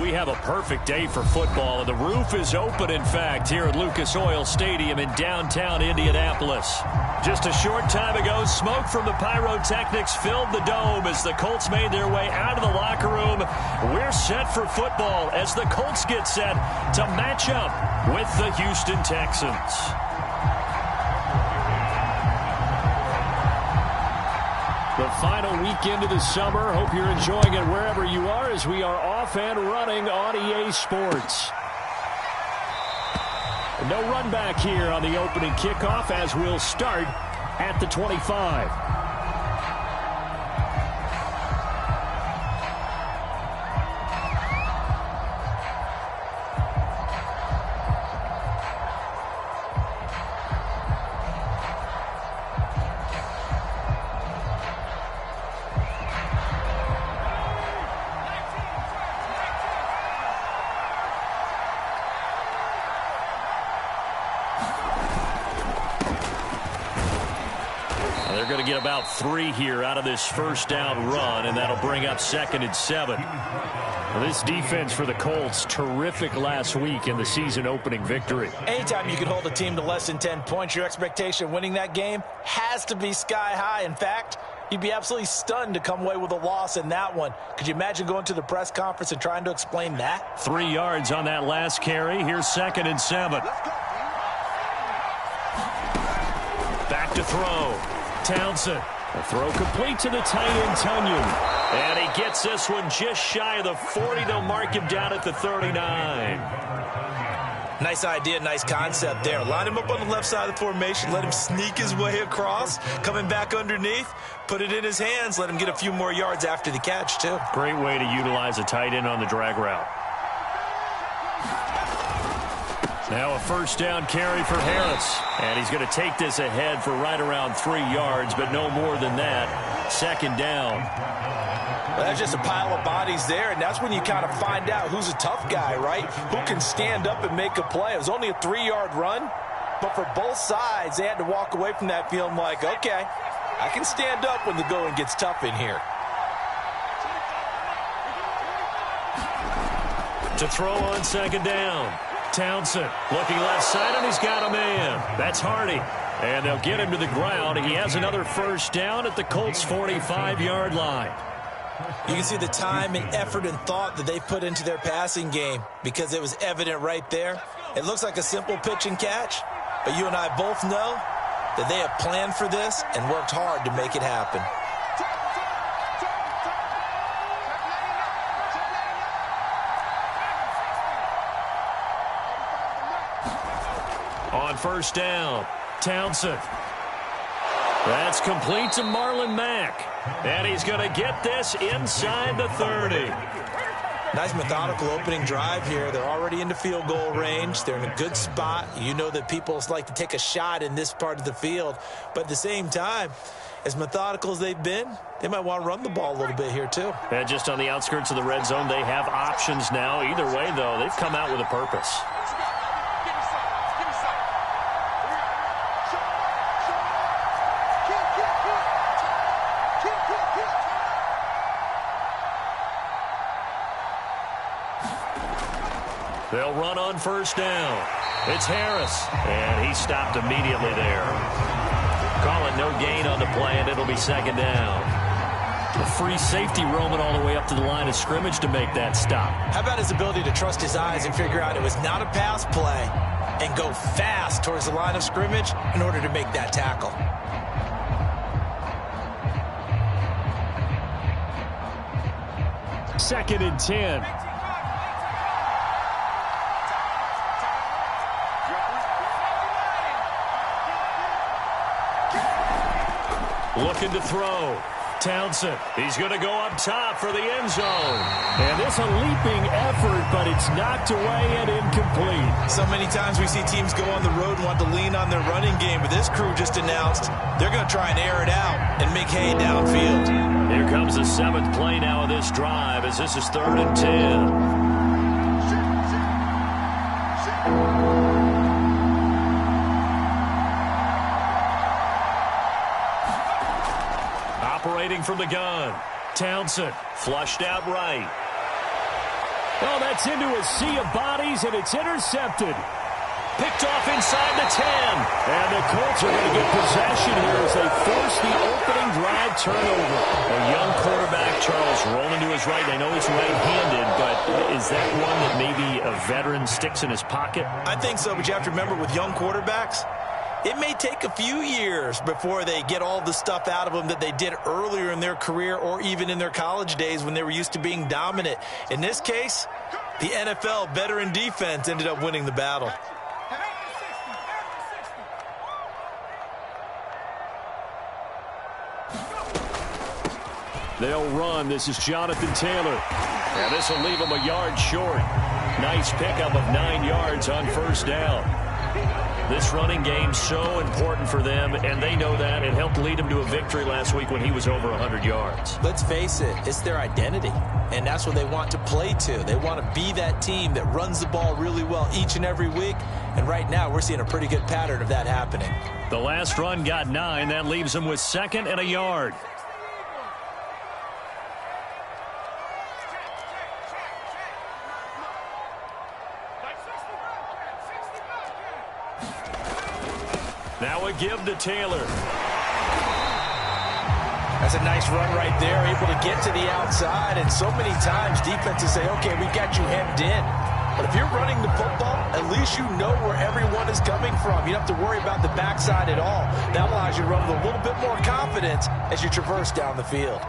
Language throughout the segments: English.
We have a perfect day for football, and the roof is open, in fact, here at Lucas Oil Stadium in downtown Indianapolis. Just a short time ago, smoke from the pyrotechnics filled the dome as the Colts made their way out of the locker room. We're set for football as the Colts get set to match up with the Houston Texans. The final weekend of the summer. Hope you're enjoying it wherever you are as we are off and running on EA Sports. No run back here on the opening kickoff as we'll start at the 25. They're going to get about 3 here out of this first down run, and that'll bring up 2nd and 7. Well, this defense for the Colts, terrific last week in the season opening victory. Anytime you can hold a team to less than 10 points, your expectation of winning that game has to be sky high. In fact, you'd be absolutely stunned to come away with a loss in that one. Could you imagine going to the press conference and trying to explain that? 3 yards on that last carry. Here's 2nd and 7. Back to throw. Townsend. A throw complete to the tight end, Tunyon. And he gets this one just shy of the 40. They'll mark him down at the 39. Nice idea, nice concept there. Line him up on the left side of the formation. Let him sneak his way across. Coming back underneath. Put it in his hands. Let him get a few more yards after the catch, too. Great way to utilize a tight end on the drag route. Now a first down carry for Harris. And he's going to take this ahead for right around 3 yards, but no more than that. 2nd down. Well, that's just a pile of bodies there, and that's when you kind of find out who's a tough guy, right? Who can stand up and make a play. It was only a 3-yard run, but for both sides, they had to walk away from that feeling like, okay, I can stand up when the going gets tough in here. To throw on 2nd down. Townsend looking left side, and he's got a man. That's Hardy. And they'll get him to the ground. He has another first down at the Colts' 45-yard line. You can see the time and effort and thought that they put into their passing game because it was evident right there. It looks like a simple pitch and catch, but you and I both know that they have planned for this and worked hard to make it happen. On first down, Townsend. That's complete to Marlon Mack. And he's going to get this inside the 30. Nice methodical opening drive here. They're already into field goal range. They're in a good spot. You know that people like to take a shot in this part of the field. But at the same time, as methodical as they've been, they might want to run the ball a little bit here too. And just on the outskirts of the red zone, they have options now. Either way, though, they've come out with a purpose. They'll run on first down. It's Harris, and he stopped immediately there. Calling no gain on the play, and it'll be 2nd down. A free safety roaming all the way up to the line of scrimmage to make that stop. How about his ability to trust his eyes and figure out it was not a pass play and go fast towards the line of scrimmage in order to make that tackle. Second and 10. Looking to throw. Townsend. He's going to go up top for the end zone. And this a leaping effort, but it's knocked away and incomplete. So many times we see teams go on the road and want to lean on their running game, but this crew just announced they're going to try and air it out and make hay downfield. Here comes the 7th play now of this drive as this is 3rd and 10. Operating from the gun. Townsend flushed out right. Oh, that's into a sea of bodies, and it's intercepted. Picked off inside the 10. And the Colts are going to get possession here as they force the opening drive turnover. A young quarterback, Charles, rolling to his right. I know he's right-handed, but is that one that maybe a veteran sticks in his pocket? I think so, but you have to remember with young quarterbacks, it may take a few years before they get all the stuff out of them that they did earlier in their career or even in their college days when they were used to being dominant. In this case, the NFL veteran defense ended up winning the battle. They'll run. This is Jonathan Taylor. And this will leave him a yard short. Nice pickup of 9 yards on first down. This running game so important for them, and they know that. It helped lead them to a victory last week when he was over 100 yards. Let's face it, it's their identity, and that's what they want to play to. They want to be that team that runs the ball really well each and every week, and right now we're seeing a pretty good pattern of that happening. The last run got 9. That leaves them with 2nd and a yard. Now a give to Taylor. That's a nice run right there, able to get to the outside. And so many times defenses say, okay, we got you hemmed in. But if you're running the football, at least you know where everyone is coming from. You don't have to worry about the backside at all. That allows you to run with a little bit more confidence as you traverse down the field.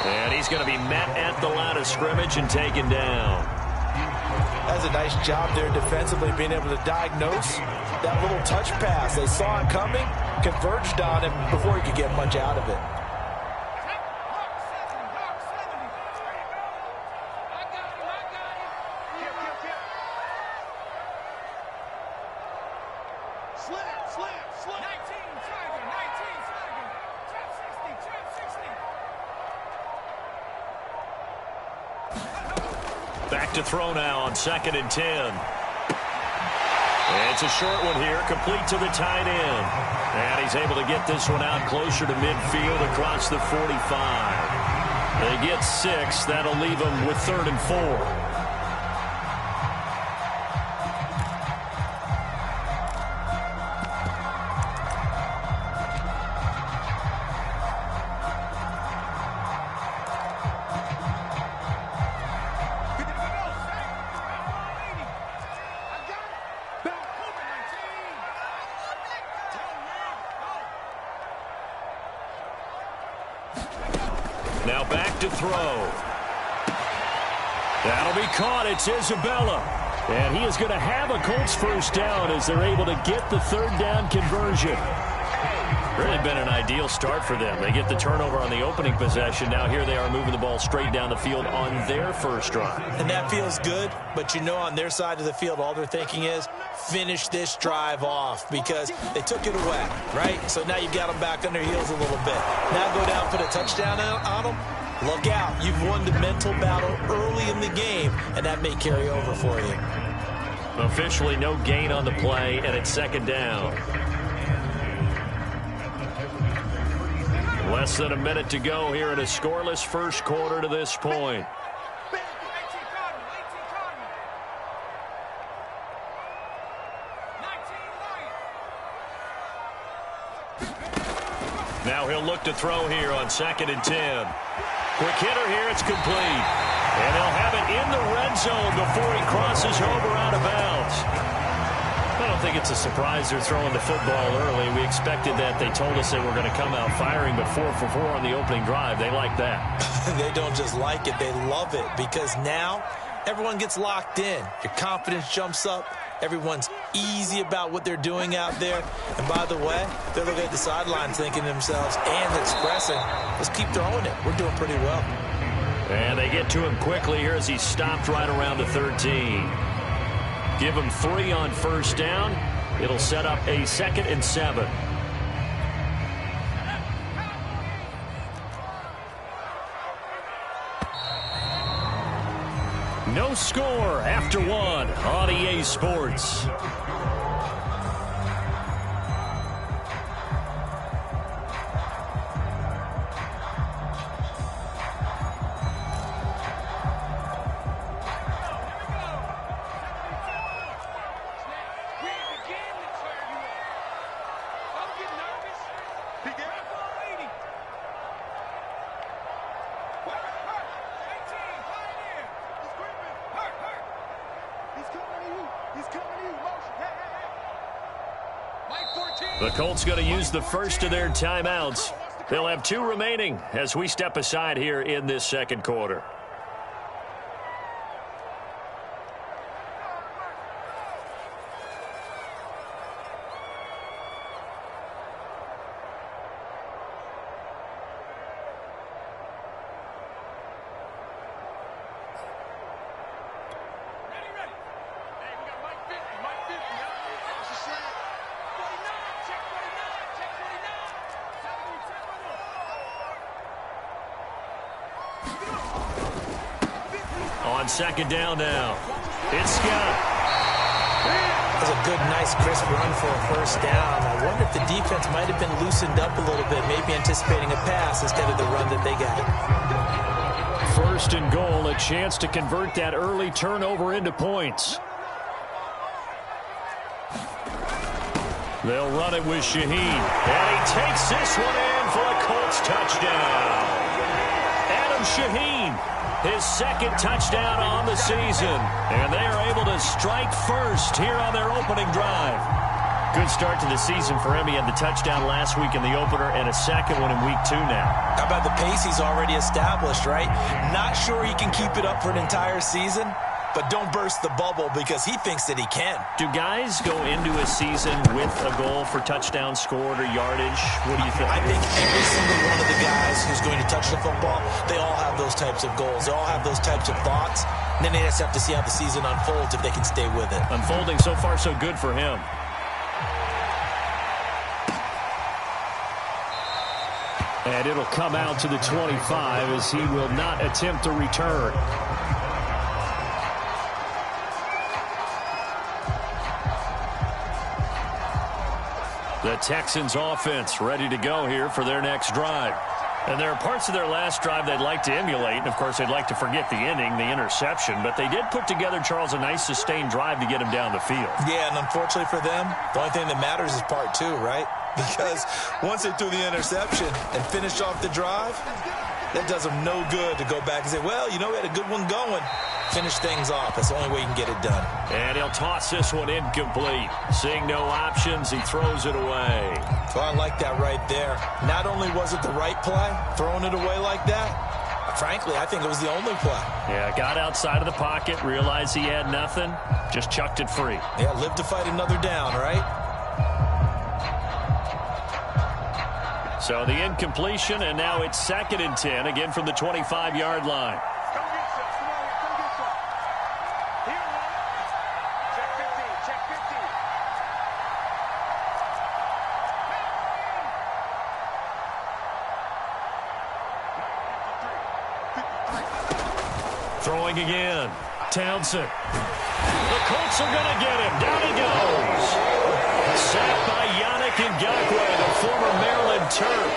And he's going to be met at the line of scrimmage and taken down. That's a nice job there defensively, being able to diagnose that little touch pass. They saw it coming, converged on him before he could get much out of it. Back to throw now on 2nd and 10. And it's a short one here, complete to the tight end. And he's able to get this one out closer to midfield across the 45. They get 6. That'll leave them with 3rd and 4. Now back to throw. That'll be caught. It's Isabella. And he is going to have a Colts first down as they're able to get the 3rd down conversion. Really been an ideal start for them. They get the turnover on the opening possession. Now here they are moving the ball straight down the field on their first drive. And that feels good, but you know on their side of the field all they're thinking is finish this drive off because they took it away, right? So now you've got them back on their heels a little bit. Now go down, put a touchdown on them. Look out. You've won the mental battle early in the game, and that may carry over for you. Officially no gain on the play, and it's 2nd down. Less than a minute to go here in a scoreless first quarter to this point. Now he'll look to throw here on 2nd and 10. Quick hitter here, it's complete. And they'll have it in the red zone before he crosses over out of bounds. I don't think it's a surprise they're throwing the football early. We expected that. They told us they were going to come out firing, but 4 for 4 on the opening drive. They like that. They don't just like it, they love it, because now everyone gets locked in. Your confidence jumps up. Everyone's easy about what they're doing out there. And by the way, they're looking at the sidelines thinking to themselves and expressing, let's keep throwing it. We're doing pretty well. And they get to him quickly here as he's stopped right around the 13. Give him 3 on first down. It'll set up a 2nd and 7. No score after one on EA Sports. The Colts going to use the first of their timeouts. They'll have 2 remaining as we step aside here in this second quarter. On second down now, it's Scott. That was a good, nice, crisp run for a first down. I wonder if the defense might have been loosened up a little bit, maybe anticipating a pass instead of the run that they got. First and goal, a chance to convert that early turnover into points. They'll run it with Shaheen. And he takes this one in for a Colts touchdown. Adam Shaheen, his second touchdown on the season. And they are able to strike first here on their opening drive. Good start to the season for him. He had the touchdown last week in the opener and a second one in week 2 now. How about the pace he's already established, right? Not sure he can keep it up for an entire season, but don't burst the bubble because he thinks that he can. Do guys go into a season with a goal for touchdown scored or yardage? What do you think? I think every single one of the guys who's going to touch the football, they all have those types of goals. They all have those types of thoughts. And then they just have to see how the season unfolds if they can stay with it. Unfolding so far so good for him. And it'll come out to the 25 as he will not attempt to return. The Texans offense ready to go here for their next drive. And there are parts of their last drive they'd like to emulate. And, of course, they'd like to forget the inning, the interception. But they did put together, Charles, a nice sustained drive to get him down the field. Yeah, and unfortunately for them, the only thing that matters is part 2, right? Because once they threw the interception and finished off the drive, that does them no good to go back and say, well, you know, we had a good one going. Finish things off. That's the only way you can get it done. And he'll toss this one incomplete. Seeing no options, he throws it away. So I like that right there. Not only was it the right play, throwing it away like that, frankly, I think it was the only play. Yeah, got outside of the pocket, realized he had nothing, just chucked it free. Yeah, live to fight another down, right? So the incompletion, and now it's 2nd and 10, again from the 25-yard line. Throwing again. Townsend. The Colts are going to get him. Down he goes. Sacked by Yannick Ngakoue, the former Maryland Terp.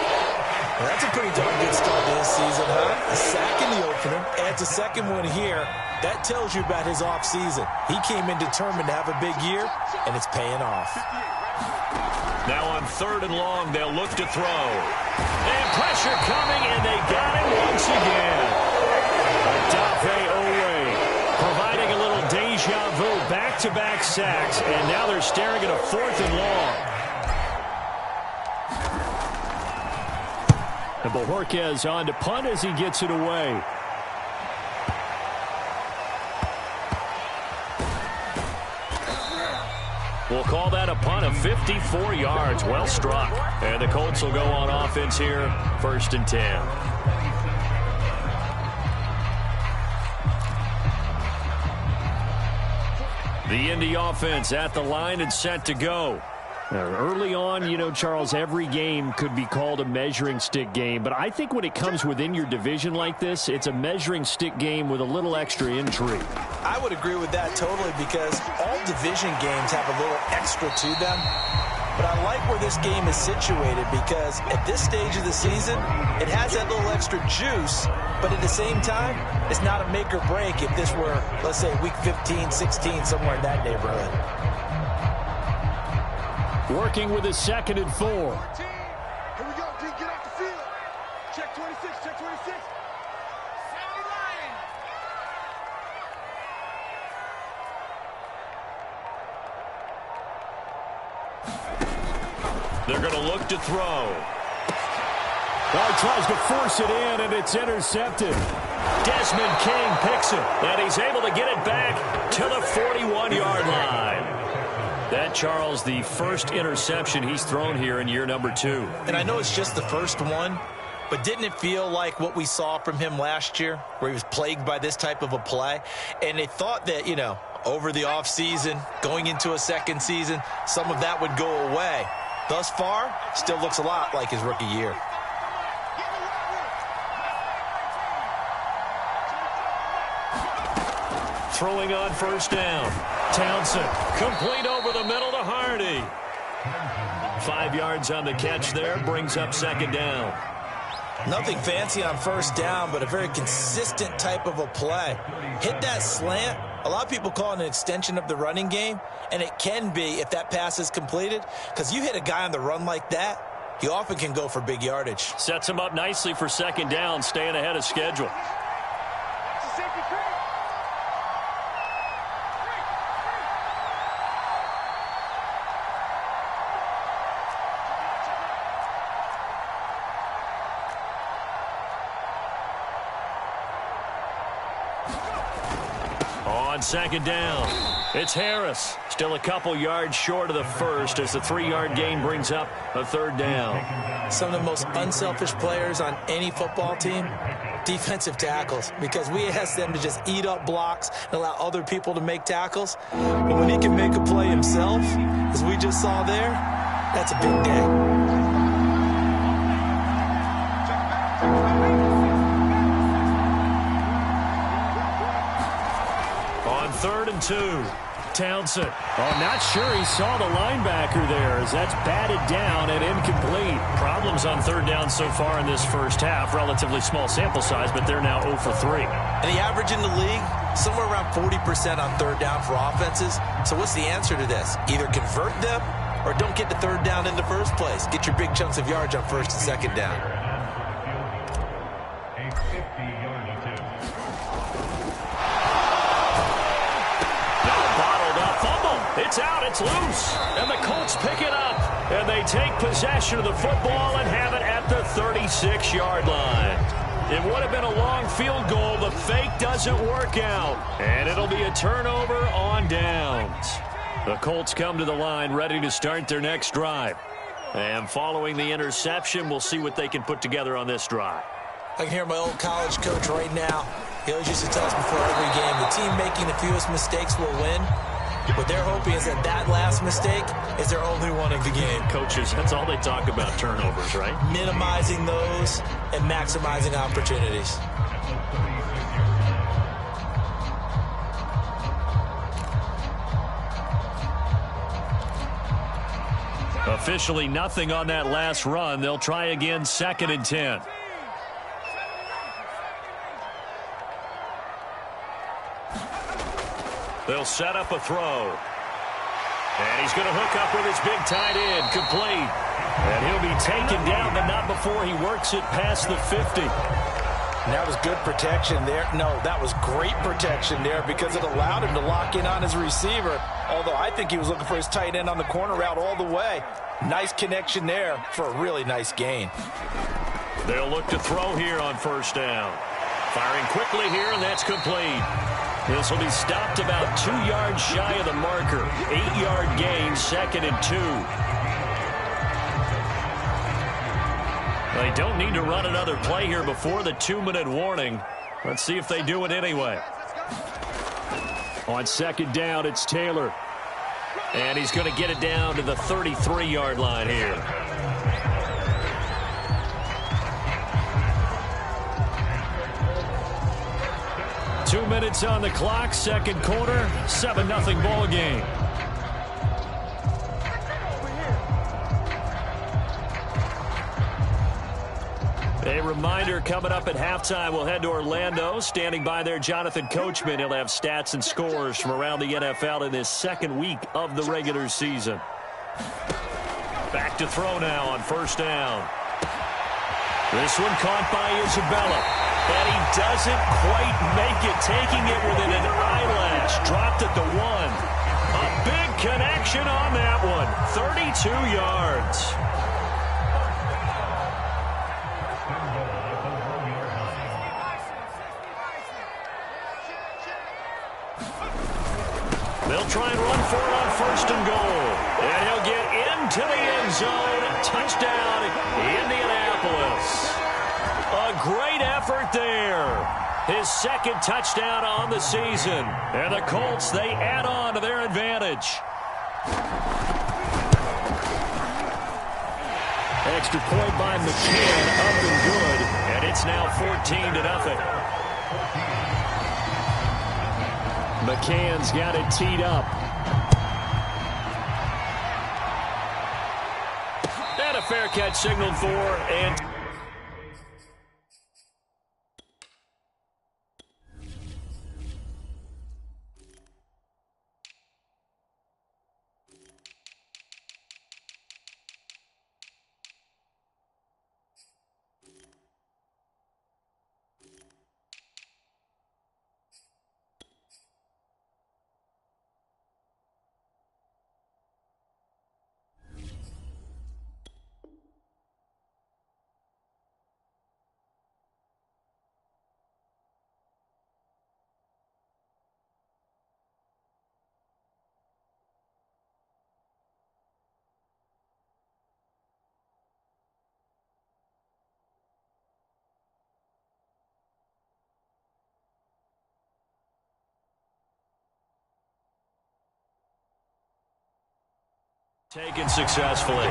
Well, that's a pretty darn good start to this season, huh? A sack in the opener, adds a second one here. That tells you about his offseason. He came in determined to have a big year, and it's paying off. Now on 3rd and long, they'll look to throw. And pressure coming, and they got him once again. Odafe Owe providing a little deja vu, back-to-back sacks, and now they're staring at a 4th and long. And Bojorquez on to punt as he gets it away. We'll call that a punt of 54 yards. Well struck. And the Colts will go on offense here, 1st and 10. The Indy offense at the line and set to go. Early on, you know, Charles, every game could be called a measuring stick game. But I think when it comes within your division like this, it's a measuring stick game with a little extra intrigue. I would agree with that totally because all division games have a little extra to them. But I like where this game is situated because at this stage of the season, it has that little extra juice. But at the same time, it's not a make or break if this were, let's say, week 15, 16, somewhere in that neighborhood. Working with a 2nd and 4. Here we go, D, get off the field. Check 26, check 26. They're going to look to throw. He tries to force it in, and it's intercepted. Desmond King picks it, and he's able to get it back to the 41-yard line. That, Charles, the first interception he's thrown here in year number 2. And I know it's just the first one, but didn't it feel like what we saw from him last year, where he was plagued by this type of a play? And they thought that, you know, over the offseason, going into a second season, some of that would go away. Thus far, still looks a lot like his rookie year. Throwing on first down. Townsend, complete over the middle to Hardy. 5 yards on the catch there, brings up 2nd down. Nothing fancy on first down, but a very consistent type of a play. Hit that slant. A lot of people call it an extension of the running game, and it can be if that pass is completed, because you hit a guy on the run like that, he often can go for big yardage. Sets him up nicely for 2nd down, staying ahead of schedule. On 2nd down, it's Harris. Still a couple yards short of the first as the 3-yard gain brings up a 3rd down. Some of the most unselfish players on any football team, defensive tackles, because we ask them to just eat up blocks and allow other people to make tackles. But when he can make a play himself, as we just saw there, that's a big day. On 3rd and 2, Townsend. Oh, not sure he saw the linebacker there as that's batted down and incomplete. Problems on 3rd down so far in this first half. Relatively small sample size, but they're now 0 for 3. And the average in the league, somewhere around 40% on 3rd down for offenses. So what's the answer to this? Either convert them or don't get to 3rd down in the first place. Get your big chunks of yards on 1st and 2nd down. It's out, it's loose, and the Colts pick it up, and they take possession of the football and have it at the 36-yard line. It would have been a long field goal. The fake doesn't work out, and it'll be a turnover on downs. The Colts come to the line ready to start their next drive. And following the interception, we'll see what they can put together on this drive. I can hear my old college coach right now. He always used to tell us before every game, the team making the fewest mistakes will win. What they're hoping is that last mistake is their only one of the game. Coaches, that's all they talk about, turnovers, right? Minimizing those and maximizing opportunities. Officially nothing on that last run. They'll try again, 2nd and 10. They'll set up a throw. And he's going to hook up with his big tight end, complete. And he'll be taken down, but not before he works it past the 50. And that was good protection there. No, that was great protection there because it allowed him to lock in on his receiver. Although I think he was looking for his tight end on the corner route all the way. Nice connection there for a really nice gain. They'll look to throw here on 1st down. Firing quickly here, and that's complete. This will be stopped about 2 yards shy of the marker. 8-yard gain, 2nd and 2. They don't need to run another play here before the 2-minute warning. Let's see if they do it anyway. On 2nd down, it's Taylor. And he's going to get it down to the 33-yard line here. Two minutes on the clock, second quarter, 7-0 ball game. A reminder, coming up at halftime, we'll head to Orlando. Standing by there, Jonathan Coachman. He'll have stats and scores from around the NFL in his second week of the regular season. Back to throw now on first down. This one caught by Isabella. And he doesn't quite make it, taking it within an eyelash. Dropped at the 1. A big connection on that one. 32 yards. They'll try and run for it on first and goal. And he'll get into the end zone. Touchdown, Indianapolis. A great effort there. His second touchdown on the season. And the Colts, they add on to their advantage. Extra point by McCann, up and good. And it's now 14-0. McCann's got it teed up. And a fair catch signaled for, and taken successfully.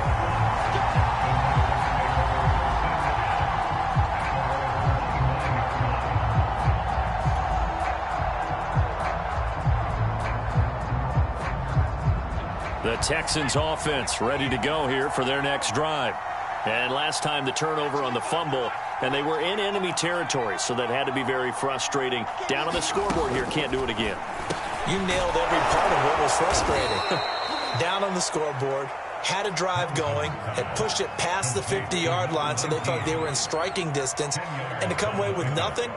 The Texans offense ready to go here for their next drive. And last time the turnover on the fumble, and they were in enemy territory, so that had to be very frustrating. Down on the scoreboard here, can't do it again. You nailed every part of what was frustrating. Down on the scoreboard, had a drive going, had pushed it past the 50-yard line, so they thought they were in striking distance, and to come away with nothing,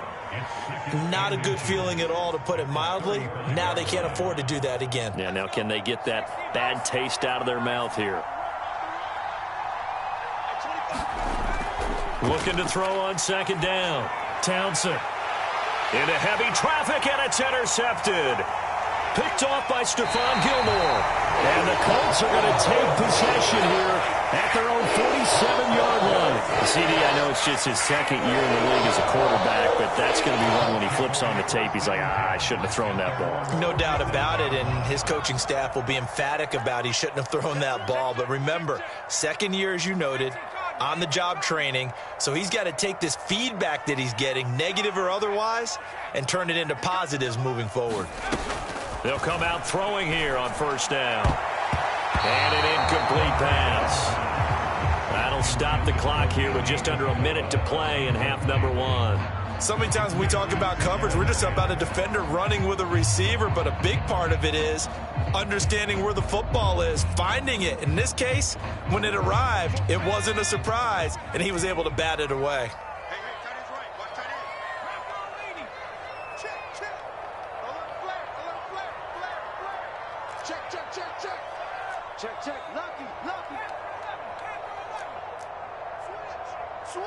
not a good feeling at all, to put it mildly. Now they can't afford to do that again. Yeah, now can they get that bad taste out of their mouth here? Looking to throw on second down. Townsend into heavy traffic, and it's intercepted. Picked off by Stephon Gilmore. And the Colts are going to take possession here at their own 47-yard line. CD, I know it's just his second year in the league as a quarterback, but that's going to be one when he flips on the tape. He's like, I shouldn't have thrown that ball. No doubt about it, and his coaching staff will be emphatic about he shouldn't have thrown that ball. But remember, second year, as you noted, on-the-job training, so he's got to take this feedback that he's getting, negative or otherwise, and turn it into positives moving forward. They'll come out throwing here on first down. And an incomplete pass. That'll stop the clock here with just under a minute to play in half number 1. So many times when we talk about coverage, we're just about a defender running with a receiver, but a big part of it is understanding where the football is, finding it. In this case, when it arrived, it wasn't a surprise, and he was able to bat it away. Check, lucky. Switch.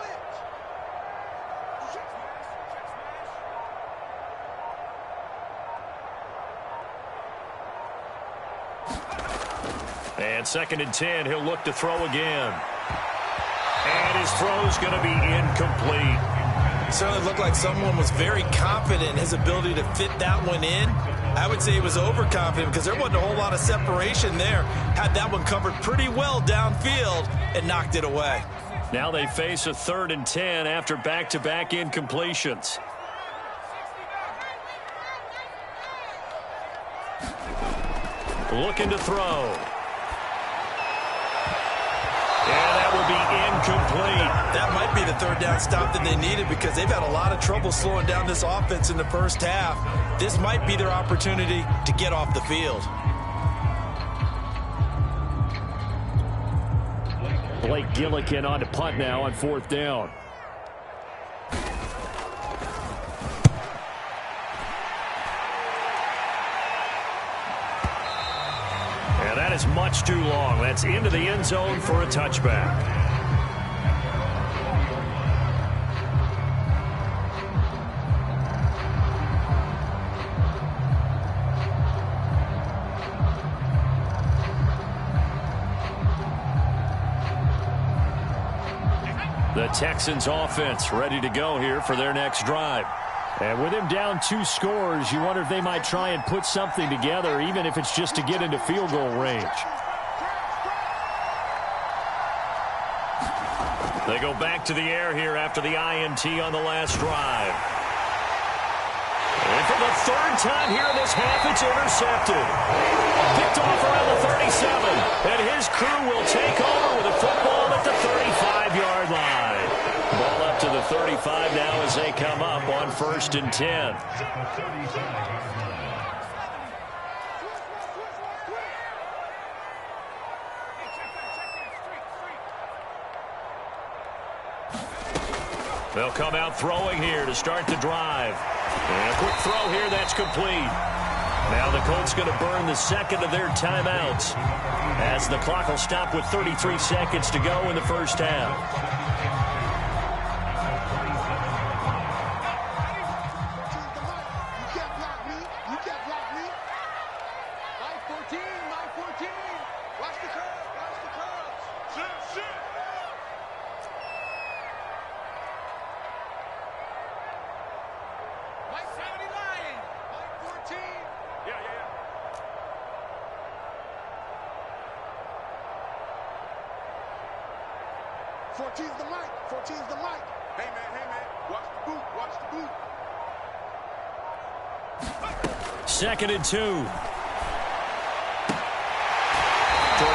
And second and 10, he'll look to throw again. And his throw's going to be incomplete. Certainly looked like someone was very confident in his ability to fit that one in. I would say he was overconfident because there wasn't a whole lot of separation there. Had that one covered pretty well downfield and knocked it away. Now they face a 3rd and 10 after back-to-back incompletions. Looking to throw. Yeah, that would be incomplete. That might be the 3rd down stop that they needed because they've had a lot of trouble slowing down this offense in the first half. This might be their opportunity to get off the field. Blake Gillikin on to punt now on 4th down. And that is much too long. That's into the end zone for a touchback. The Texans offense ready to go here for their next drive. And with him down 2 scores, you wonder if they might try and put something together, even if it's just to get into field goal range. They go back to the air here after the INT on the last drive. And for the 3rd time here in this half, it's intercepted. Picked off around the 37. And his crew will take over with a football at the 35-yard line. Ball up to the 35 now as they come up on 1st and 10. They'll come out throwing here to start the drive. And a quick throw here, that's complete. Now the Colts going to burn the 2nd of their timeouts as the clock will stop with 33 seconds to go in the first half. Second and 2. Toward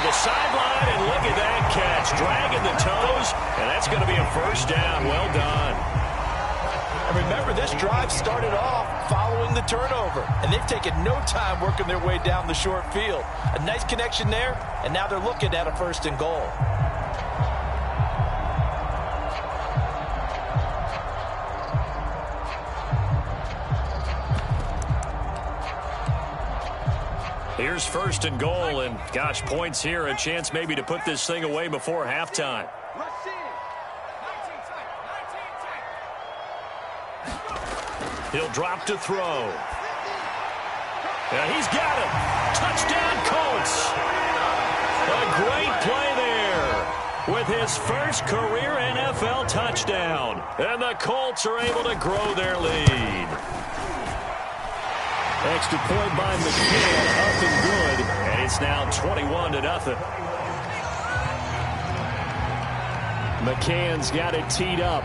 the sideline, and look at that catch. Dragging the toes, and that's going to be a first down. Well done. And remember, this drive started off following the turnover, and they've taken no time working their way down the short field. A nice connection there, and now they're looking at a 1st and goal. Here's 1st and goal, and gosh, points here, a chance maybe to put this thing away before halftime. He'll drop to throw. And he's got it. Touchdown, Colts. A great play there with his first career NFL touchdown. And the Colts are able to grow their lead. Extra point by McCann, up and good, and it's now 21-0. McCann's got it teed up.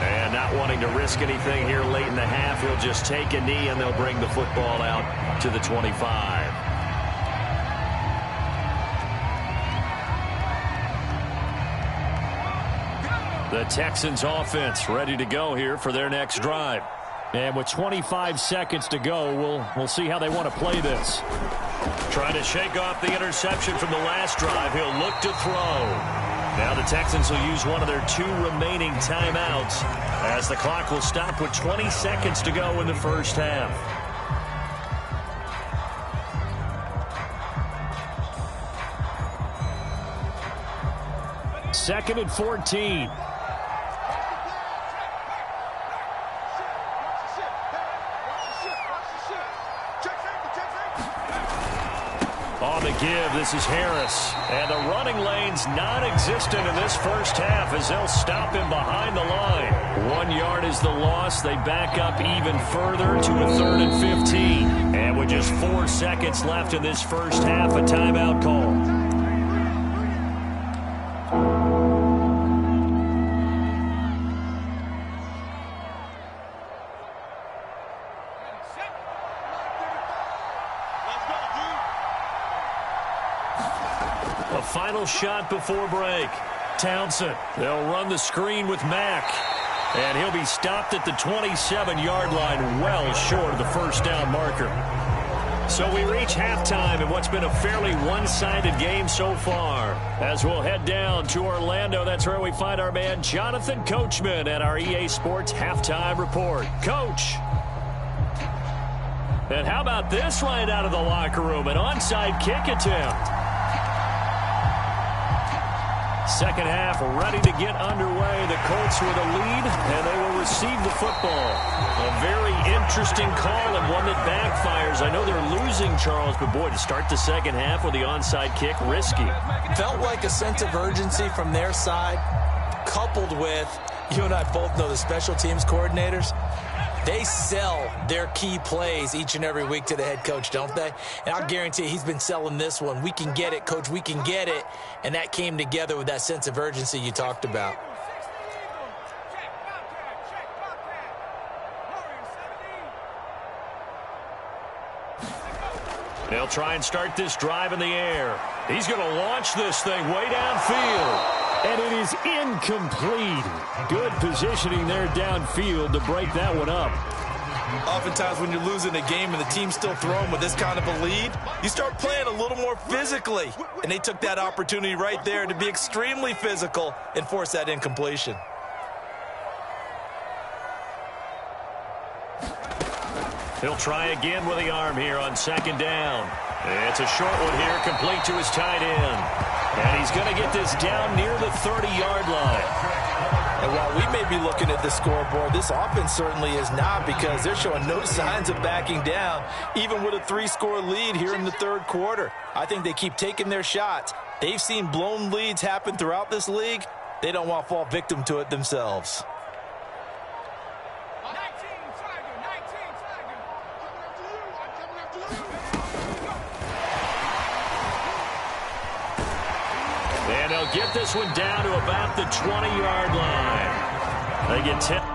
And not wanting to risk anything here late in the half, he'll just take a knee, and they'll bring the football out to the 25. The Texans offense ready to go here for their next drive. And with 25 seconds to go, we'll see how they want to play this. Trying to shake off the interception from the last drive. He'll look to throw. Now the Texans will use one of their 2 remaining timeouts as the clock will stop with 20 seconds to go in the first half. Second and 14. On the give. This is Harris. And the running lane's non-existent in this first half as they'll stop him behind the line. 1 yard is the loss. They back up even further to a 3rd and 15. And with just 4 seconds left in this first half, a timeout call. Final shot before break. Townsend. They'll run the screen with Mack. And he'll be stopped at the 27-yard line, well short of the first down marker. So we reach halftime in what's been a fairly one-sided game so far. As we'll head down to Orlando, that's where we find our man Jonathan Coachman at our EA Sports Halftime Report. Coach. And how about this right out of the locker room? An onside kick attempt. Second half ready to get underway. The Colts with a lead, and they will receive the football. A very interesting call and one that backfires. I know they're losing, Charles, but boy, to start the second half with the onside kick, risky. Felt like a sense of urgency from their side, coupled with, you and I both know the special teams coordinators. They sell their key plays each and every week to the head coach, don't they? And I'll guarantee he's been selling this one. We can get it, coach, we can get it. And that came together with that sense of urgency you talked about. They'll try and start this drive in the air. He's going to launch this thing way downfield. And it is incomplete. Good positioning there downfield to break that one up. Oftentimes when you're losing a game and the team's still throwing with this kind of a lead, you start playing a little more physically. And they took that opportunity right there to be extremely physical and force that incompletion. He'll try again with the arm here on second down. It's a short one here, complete to his tight end. And he's going to get this down near the 30-yard line. And while we may be looking at the scoreboard, this offense certainly is not, because they're showing no signs of backing down, even with a 3-score lead here in the third quarter. I think they keep taking their shots. They've seen blown leads happen throughout this league. They don't want to fall victim to it themselves. And they'll get this one down to about the 20-yard line. They get 10.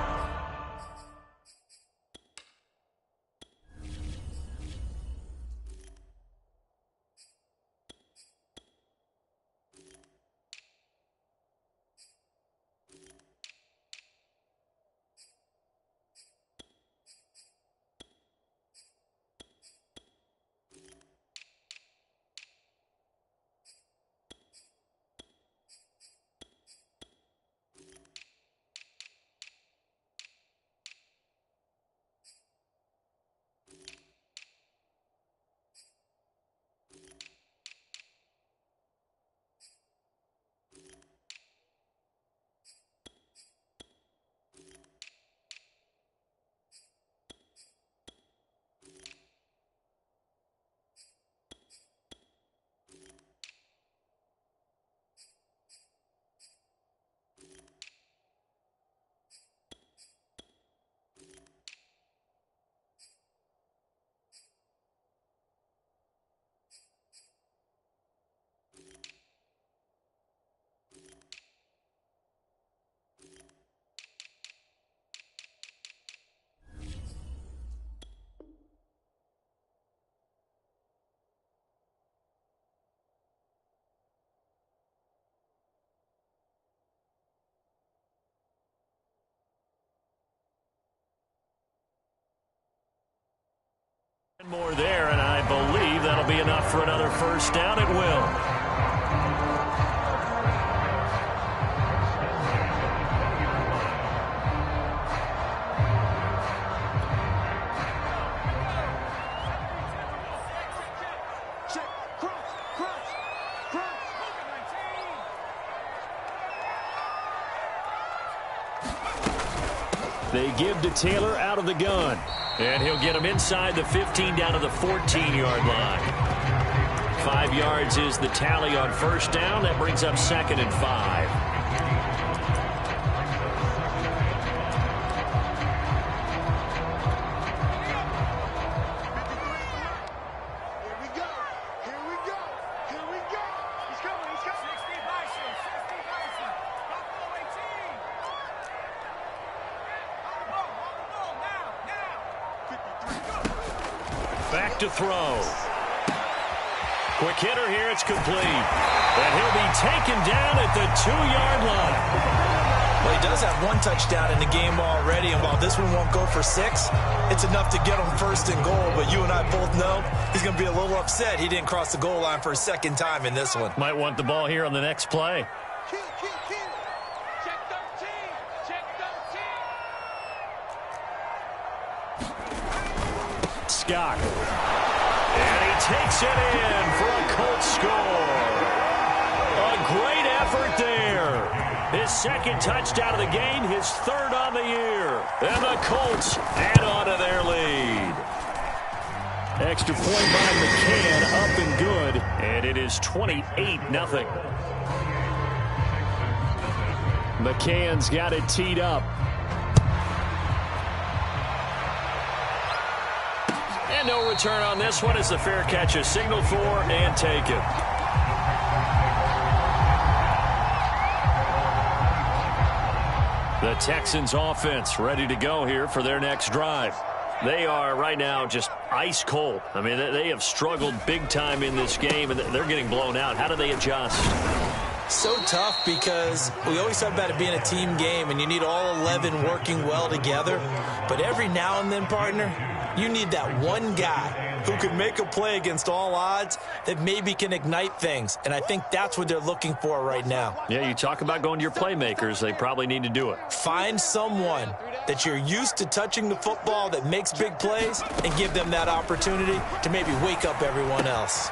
More there, and I believe that'll be enough for another first down. It will. They give to Taylor out of the gun. And he'll get him inside the 15 down to the 14-yard line. 5 yards is the tally on first down. That brings up 2nd and 5. Back to throw. Quick hitter here. It's complete. And he'll be taken down at the 2-yard line. Well, he does have 1 touchdown in the game already, and while this one won't go for 6, it's enough to get him 1st and goal. But you and I both know he's going to be a little upset he didn't cross the goal line for a 2nd time in this one. Might want the ball here on the next play. Kill. Check 13. Check 13. Scott. And he takes it in for a Colts score. A great effort there. His 2nd touchdown of the game, his 3rd on the year. And the Colts add on to their lead. Extra point by McCann, up and good. And it is 28-0. McCann's got it teed up. And no return on this one as the fair catch is signaled for and taken. The Texans offense ready to go here for their next drive. They are right now just ice cold. I mean, they have struggled big time in this game, and they're getting blown out. How do they adjust? So tough because we always talk about it being a team game, and you need all 11 working well together. But every now and then, partner, you need that one guy who can make a play against all odds that maybe can ignite things. And I think that's what they're looking for right now. Yeah, you talk about going to your playmakers. They probably need to do it. Find someone that you're used to touching the football that makes big plays and give them that opportunity to maybe wake up everyone else.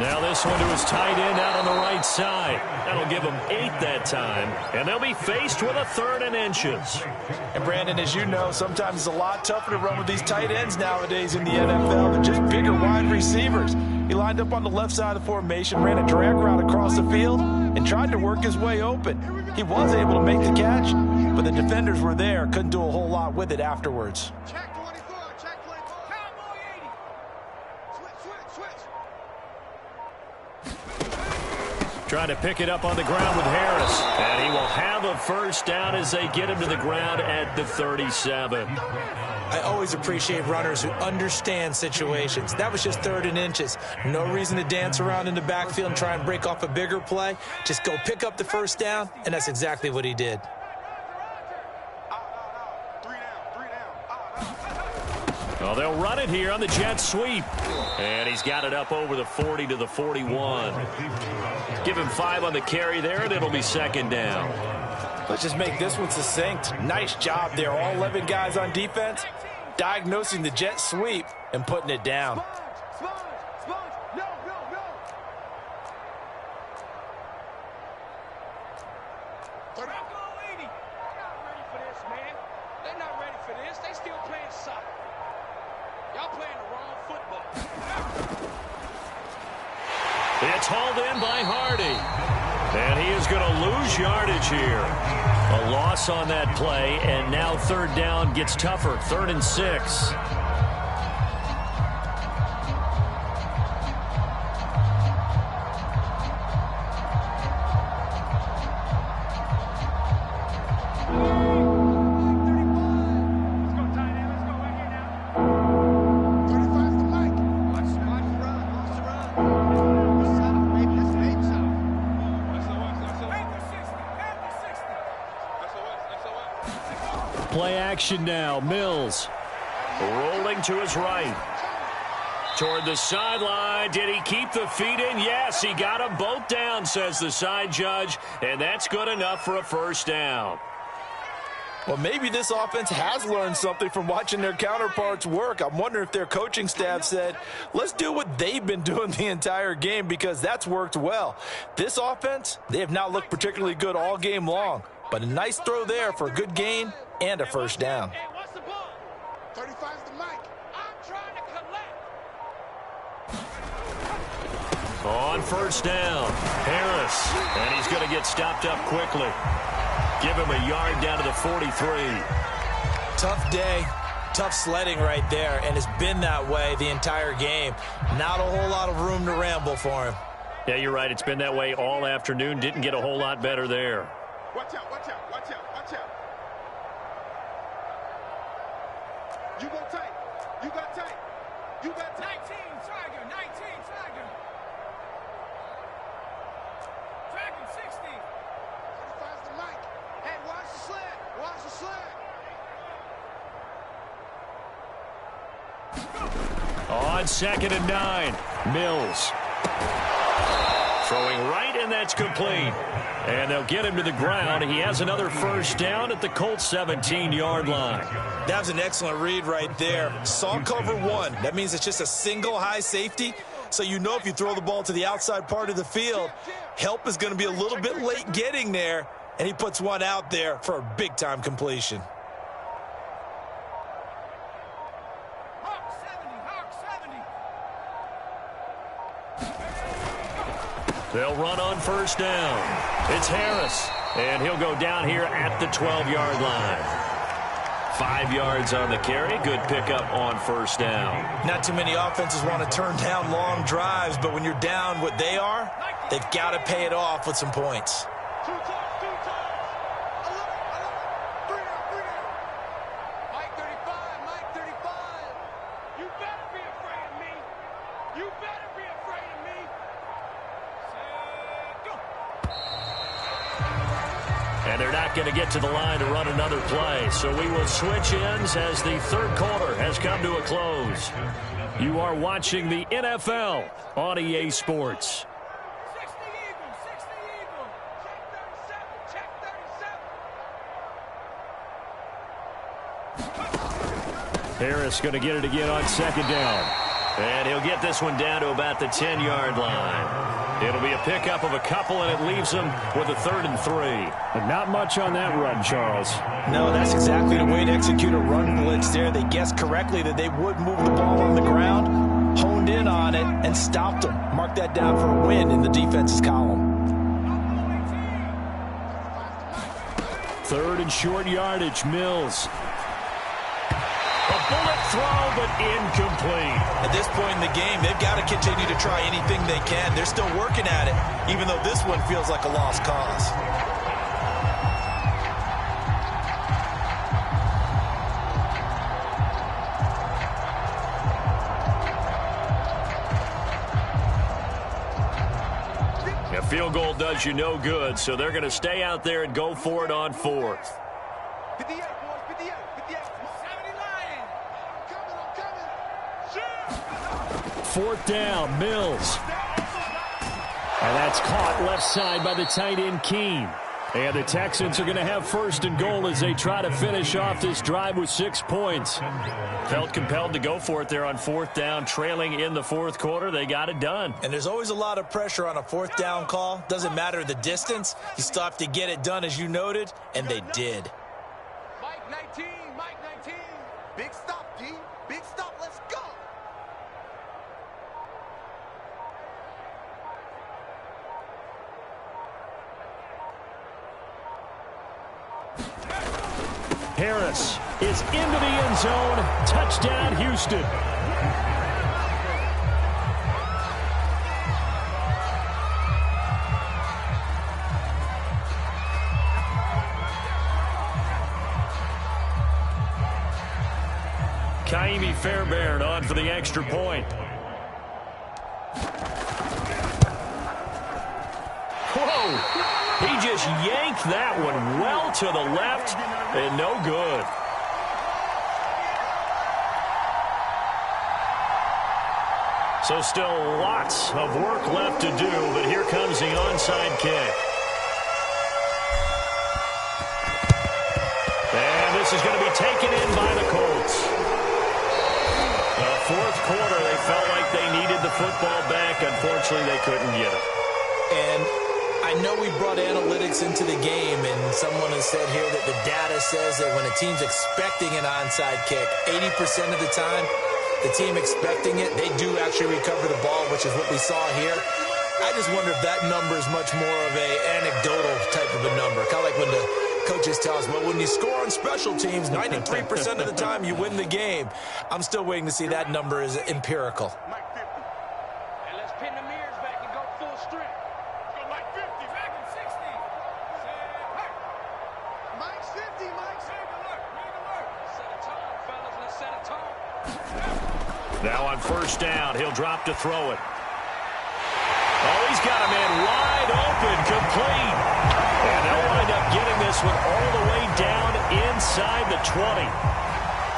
Now this one to his tight end out on the right side. That'll give them 8 that time. And they'll be faced with a 3rd and inches. And Brandon, as you know, sometimes it's a lot tougher to run with these tight ends nowadays in the NFL than just bigger wide receivers. He lined up on the left side of the formation, ran a drag route across the field, and tried to work his way open. He was able to make the catch, but the defenders were there, couldn't do a whole lot with it afterwards. Check 24. Check 24. Cowboy 80. Switch. Trying to pick it up on the ground with Harris. And he will have a 1st down as they get him to the ground at the 37. I always appreciate runners who understand situations. That was just 3rd and inches. No reason to dance around in the backfield and try and break off a bigger play. Just go pick up the 1st down, and that's exactly what he did. Well, they'll run it here on the jet sweep. And he's got it up over the 40 to the 41. Give him 5 on the carry there, and it'll be 2nd down. Let's just make this one succinct. Nice job there. All 11 guys on defense diagnosing the jet sweep and putting it down. It's hauled in by Hardy. And he is going to lose yardage here. A loss on that play, and now 3rd down gets tougher. 3rd and 6. Play action now. Mills rolling to his right. Toward the sideline. Did he keep the feet in? Yes, he got them both down, says the side judge. And that's good enough for a 1st down. Well, maybe this offense has learned something from watching their counterparts work. I'm wondering if their coaching staff said, let's do what they've been doing the entire game, because that's worked well. This offense, they have not looked particularly good all game long. But a nice throw there for a good gain and a 1st down. Hey, what's the ball? 35's the mic. I'm trying to collect. On first down, Harris. And he's going to get stopped up quickly. Give him a yard down to the 43. Tough day. Tough sledding right there, and it's been that way the entire game. Not a whole lot of room to ramble for him. Yeah, you're right. It's been that way all afternoon. Didn't get a whole lot better there. Watch out, watch out, watch out, watch out. You go tight. You got tight. You got tight. 19, Tiger, 19, Tiger. Dragon 60. Finds the mic. Hey, watch the sled. Watch the sled. On 2nd and 9, Mills. Throwing right, and that's complete. And they'll get him to the ground. He has another first down at the Colts 17-yard line. That was an excellent read right there. Saw cover one. That means it's just a single high safety. So you know if you throw the ball to the outside part of the field, help is going to be a little bit late getting there. And he puts one out there for a big-time completion. Hawk 70, Hawk 70. They'll run on first down. It's Harris, and he'll go down here at the 12-yard line. 5 yards on the carry. Good pickup on first down. Not too many offenses want to turn down long drives, but when you're down what they are, they've got to pay it off with some points. Two times. I love it. 3 down. Mike 35, Mike 35. You better be afraid of me. You better be afraid of me. And they're not going to get to the line to run another play. So we will switch ends as the third quarter has come to a close. You are watching the NFL on EA Sports. 60 Eagle, 60 Eagle. Check 37. Harris going to get it again on 2nd down. And he'll get this one down to about the 10-yard line. It'll be a pickup of a couple, and it leaves them with a 3rd and 3. And not much on that run, Charles. No, that's exactly the way to execute a run blitz there. They guessed correctly that they would move the ball on the ground, honed in on it, and stopped them. Mark that down for a win in the defense's column. 3rd and short yardage, Mills. A bullet throw, but incomplete. At this point in the game, they've got to continue to try anything they can. They're still working at it, even though this one feels like a lost cause. A field goal does you no good, so they're going to stay out there and go for it on 4th. 58, boys. 58. 58. 70 Lion. I'm coming. 4th down, Mills. And that's caught left side by the tight end, Keene. And the Texans are going to have 1st and goal as they try to finish off this drive with 6 points. Felt compelled to go for it there on 4th down, trailing in the 4th quarter. They got it done. And there's always a lot of pressure on a 4th down call. Doesn't matter the distance. You still have to get it done, as you noted, and they did. Mike 19. Mike 19. Big stop, D. Big stop. Let's go. Harris is into the end zone. Touchdown, Houston. Kaimi Fairbairn on for the extra point. Whoa! He just yanked that one well to the left, and no good. So still lots of work left to do, but here comes the onside kick. And this is going to be taken in by the Colts. The 4th quarter, they felt like they needed the football back. Unfortunately, they couldn't get it. And I know we brought analytics into the game, and someone has said here that the data says that when a team's expecting an onside kick, 80% of the time, the team expecting it, they do actually recover the ball, which is what we saw here. I just wonder if that number is much more of a anecdotal type of a number. Kind of like when the coaches tell us, well, when you score on special teams, 93% of the time you win the game. I'm still waiting to see that number is empirical. Mike 50. And let's pin the mirrors back and go full strength. Let's go Mike 50. Back in 60. Hey. Mike's 50, Mike's. Rig alert. Rig alert. Set a tone, fellas. Let's set a tone. Now on first down, he'll drop to throw it. Oh, he's got a man wide open, complete. And they'll wind up getting this one all the way down inside the 20.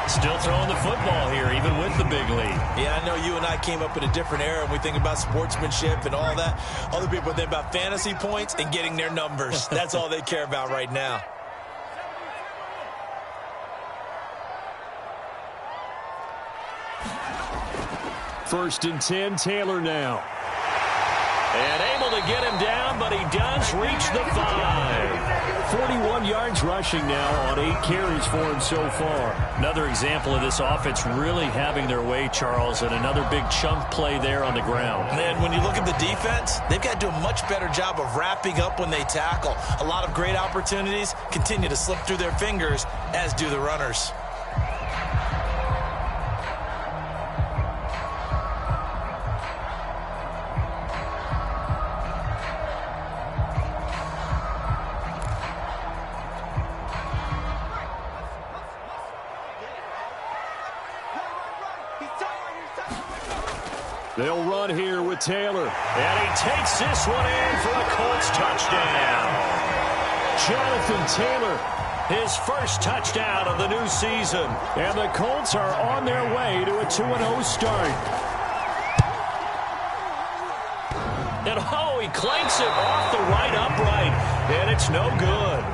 Still throwing the football here, even with the big lead. Yeah, I know you and I came up in a different era, and we think about sportsmanship and all that. Other people think about fantasy points and getting their numbers. That's all they care about right now. First and 10, Taylor now. And able to get him down, but he does reach the 5. 41 yards rushing now on 8 carries for him so far. Another example of this offense really having their way, Charles, and another big chunk play there on the ground. Man, when you look at the defense, they've got to do a much better job of wrapping up when they tackle. A lot of great opportunities continue to slip through their fingers, as do the runners. They'll run here with Taylor. And he takes this one in for a Colts touchdown. Jonathan Taylor, his first touchdown of the new season. And the Colts are on their way to a 2-0 start. And oh, he clanks it off the right upright. And it's no good.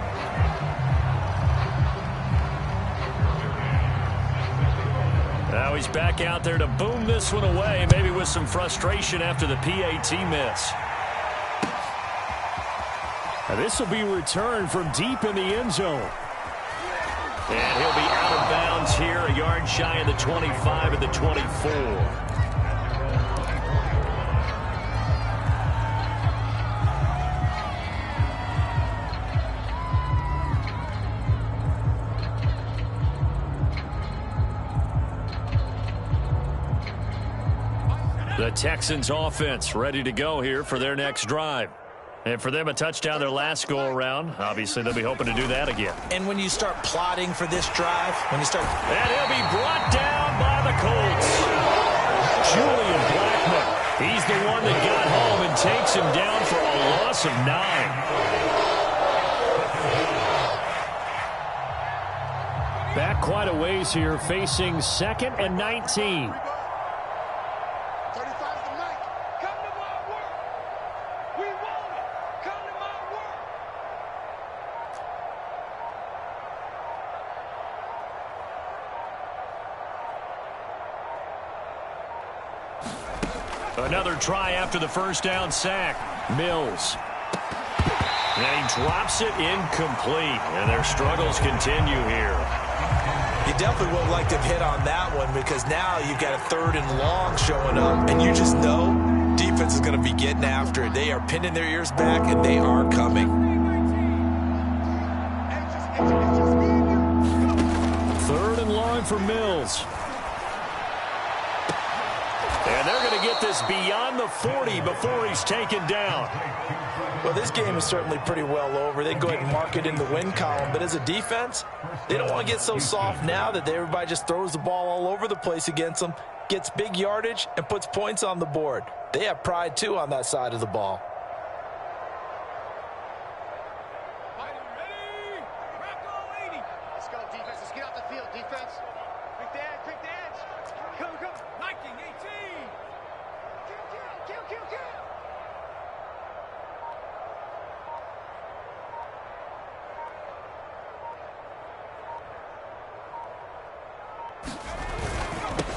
Now he's back out there to boom this one away, maybe with some frustration after the PAT miss. Now this will be returned from deep in the end zone. And he'll be out of bounds here, a yard shy of the 25 at the 24. The Texans offense ready to go here for their next drive. And for them, a touchdown their last go-around. Obviously, they'll be hoping to do that again. And when you start plotting for this drive, when you start... And he'll be brought down by the Colts. Julian Blackmon. He's the one that got home and takes him down for a loss of 9. Back quite a ways here, facing 2nd and 19. Another try after the first down sack. Mills. And he drops it incomplete. And their struggles continue here. You definitely would have liked to have hit on that one, because now you've got a 3rd and long showing up, and you just know defense is going to be getting after it. They are pinning their ears back, and they are coming. 3rd and long for Mills. And they're going to get this beyond the 40 before he's taken down. Well, this game is certainly pretty well over. They can go ahead and mark it in the win column. But as a defense, they don't want to get so soft now that everybody just throws the ball all over the place against them, gets big yardage, and puts points on the board. They have pride, too, on that side of the ball. Ready? Rocco 80. Let's go, defense. Let's get off the field, defense. Quick the edge, quick the edge. Come, come. Viking 18. Kill, kill, kill.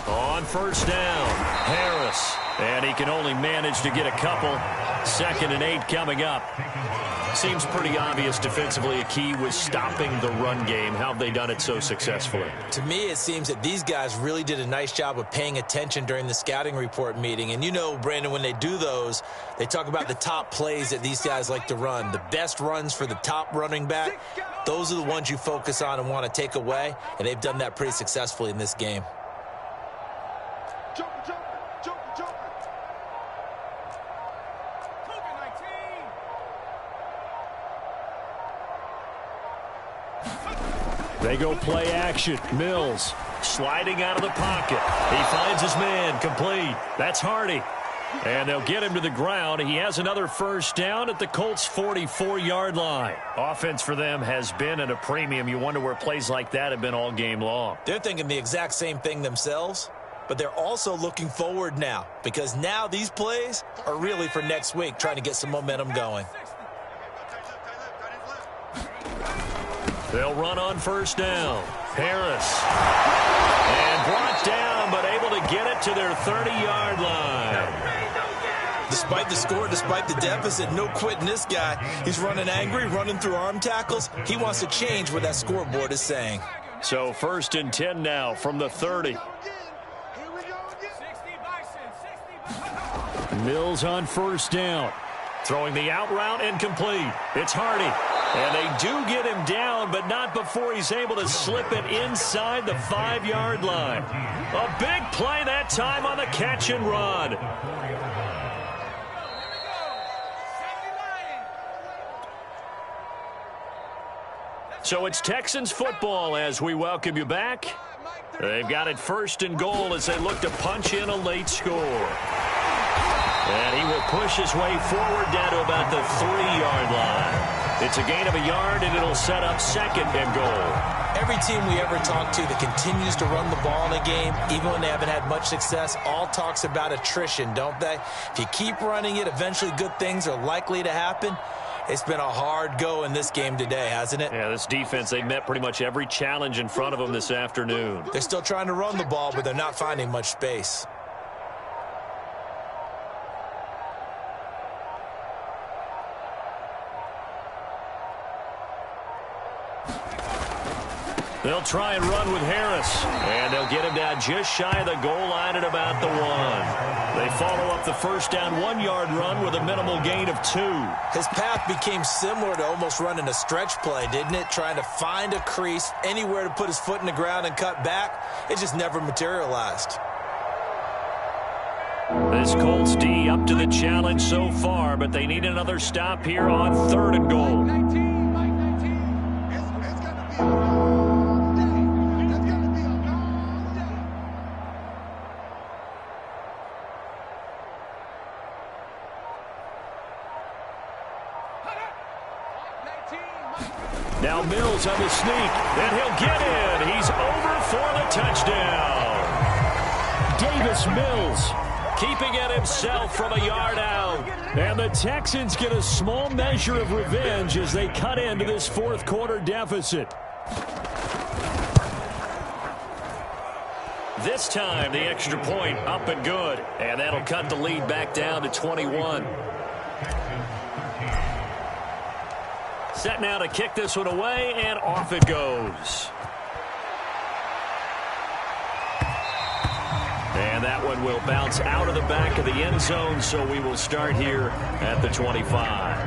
On first down, Harris. And he can only manage to get a couple. 2nd and 8 coming up. Seems pretty obvious defensively a key was stopping the run game. How have they done it so successfully? To me, it seems that these guys really did a nice job of paying attention during the scouting report meeting. And you know, Brandon, when they do those, they talk about the top plays that these guys like to run. The best runs for the top running back, those are the ones you focus on and want to take away. And they've done that pretty successfully in this game. They go play action. Mills sliding out of the pocket. He finds his man. Complete. That's Hardy. And they'll get him to the ground. He has another first down at the Colts' 44-yard line. Offense for them has been at a premium. You wonder where plays like that have been all game long. They're thinking the exact same thing themselves, but they're also looking forward now because now these plays are really for next week, trying to get some momentum going. They'll run on first down. Harris. And brought down, but able to get it to their 30-yard line. Despite the score, despite the deficit, no quitting this guy. He's running angry, running through arm tackles. He wants to change what that scoreboard is saying. So 1st and 10 now from the 30. Mills on first down. Throwing the out route incomplete. It's Hardy. And they do get him down, but not before he's able to slip it inside the 5-yard line. A big play that time on the catch and run. So it's Texans football as we welcome you back. They've got it 1st and goal as they look to punch in a late score. And he will push his way forward down to about the 3-yard line. It's a gain of a yard, and it'll set up 2nd and goal. Every team we ever talk to that continues to run the ball in a game, even when they haven't had much success, all talks about attrition, don't they? If you keep running it, eventually good things are likely to happen. It's been a hard go in this game today, hasn't it? Yeah, this defense, they met pretty much every challenge in front of them this afternoon. They're still trying to run the ball, but they're not finding much space. They'll try and run with Harris, and they'll get him down just shy of the goal line at about the 1. They follow up the first down 1-yard run with a minimal gain of 2. His path became similar to almost running a stretch play, didn't it? Trying to find a crease, anywhere to put his foot in the ground and cut back. It just never materialized. This Colts D up to the challenge so far, but they need another stop here on 3rd and goal. Now Mills on the sneak, and he'll get in. He's over for the touchdown. Davis Mills keeping it himself from a yard out. And the Texans get a small measure of revenge as they cut into this 4th quarter deficit. This time, the extra point up and good. And that'll cut the lead back down to 21. Set now to kick this one away, and off it goes. And that one will bounce out of the back of the end zone, so we will start here at the 25.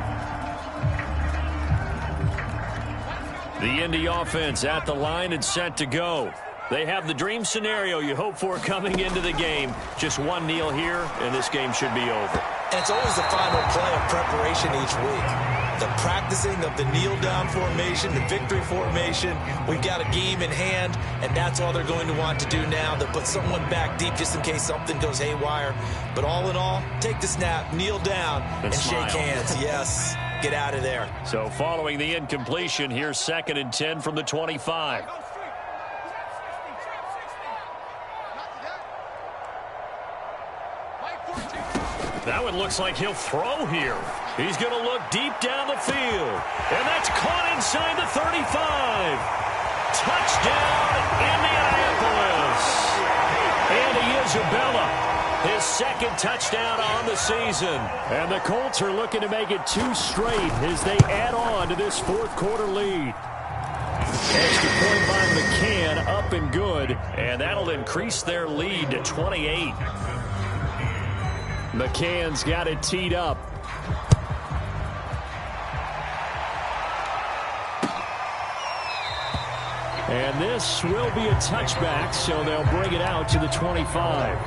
The Indy offense at the line and set to go. They have the dream scenario you hope for coming into the game. Just one kneel here, and this game should be over. And it's always the final play of preparation each week. The practicing of the kneel-down formation, the victory formation. We've got a game in hand, and that's all they're going to want to do now. They'll put someone back deep just in case something goes haywire. But all in all, take the snap, kneel down, and shake hands. Yes, get out of there. So following the incompletion, here's 2nd and 10 from the 25. That one looks like he'll throw here. He's going to look deep down the field. And that's caught inside the 35. Touchdown, Indianapolis. Andy Isabella, his second touchdown on the season. And the Colts are looking to make it 2 straight as they add on to this fourth quarter lead. Extra point by McCann, up and good, and that'll increase their lead to 28. McCann's got it teed up. And this will be a touchback, so they'll bring it out to the 25.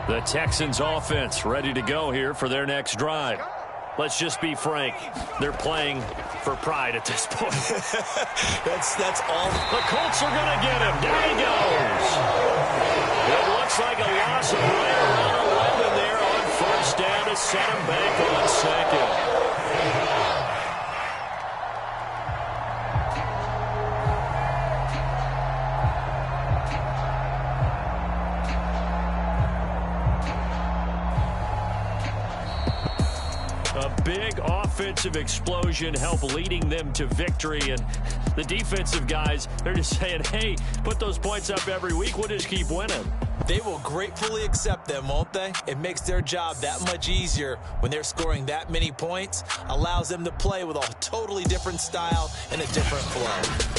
The Texans offense ready to go here for their next drive. Let's just be frank. They're playing for pride at this point. That's all. The Colts are going to get him. Down he goes. It looks like a loss of right around 11 there on first down to set him back on second. A big offensive explosion helped leading them to victory, and the defensive guys, they're just saying, hey, put those points up every week, we'll just keep winning. They will gratefully accept them, won't they? It makes their job that much easier when they're scoring that many points, allows them to play with a totally different style and a different flow.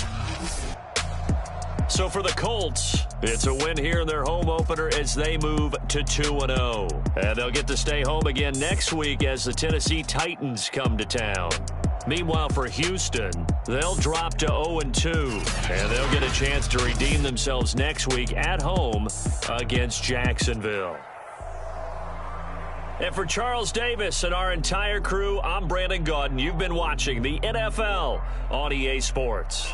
So for the Colts, it's a win here in their home opener as they move to 2-0. And they'll get to stay home again next week as the Tennessee Titans come to town. Meanwhile, for Houston, they'll drop to 0-2. And they'll get a chance to redeem themselves next week at home against Jacksonville. And for Charles Davis and our entire crew, I'm Brandon Gaudin. You've been watching the NFL on EA Sports.